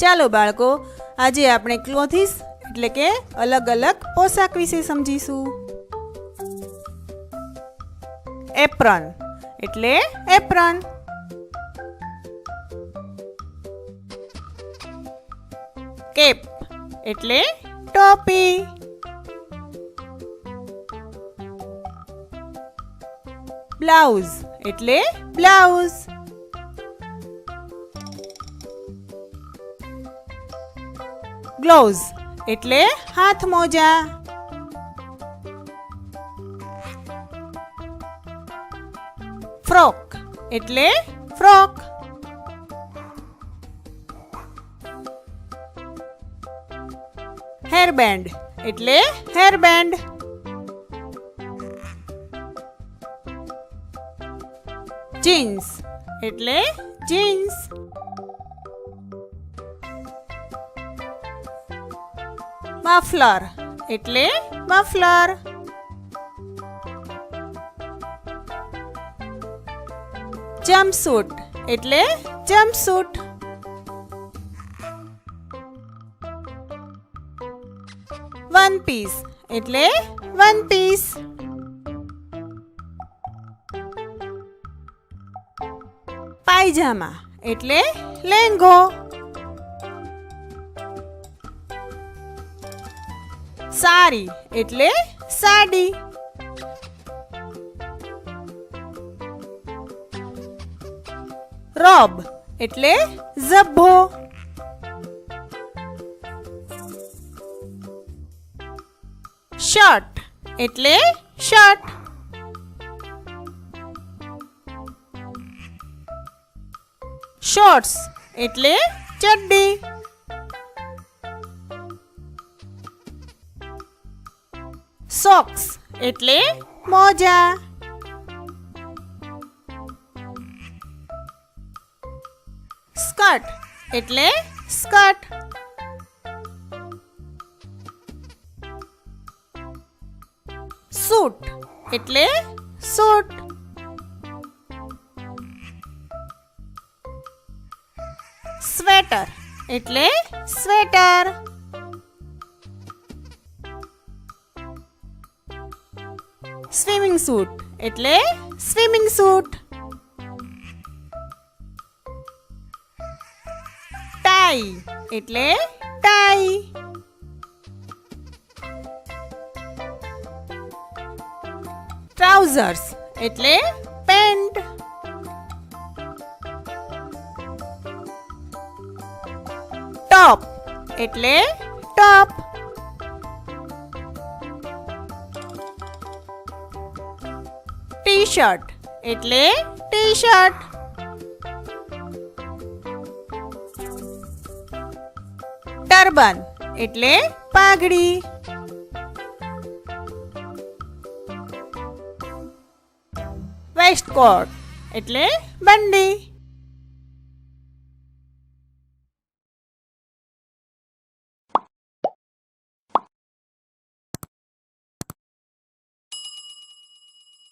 ચાલો બાળકો, આજે આપણે ક્લોથીસ એટલે કે અલગ અલગ પોશાક વિશે સમજીશું. એપ્રન એટલે એપ્રન. કેપ એટલે ટોપી. બ્લાઉઝ એટલે બ્લાઉઝ. ગ્લોવ્સ એટલે હાથ મોજા. ફ્રોક એટલે ફ્રોક. હેરબેન્ડ એટલે હેરબેન્ડ. જીન્સ એટલે જીન્સ. મફલર એટલે મફલર. જમ્પસૂટ એટલે જમ્પસૂટ. વન પીસ એટલે વન પીસ. પાયજામા એટલે લેંઘો. સાડી એટલે સાડી. રોબ એટલે ઝભ્ભો. શર્ટ એટલે શર્ટ. શોર્ટ્સ એટલે ચડ્ડી. સોક્સ એટલે મોજા. સ્કર્ટ એટલે સ્કર્ટ. સૂટ એટલે સૂટ. સ્વેટર એટલે સ્વેટર. સ્વિમિંગ સૂટ એટલે સ્વિમિંગ સૂટ. ટાઈ એટલે ટાઈ. ટ્રાઉઝર્સ એટલે પેન્ટ. ટોપ એટલે ટોપ. ટી શર્ટ એટલે ટી શર્ટ. ટર્બન એટલે પાઘડી. વેસ્ટકોટ એટલે બંડી.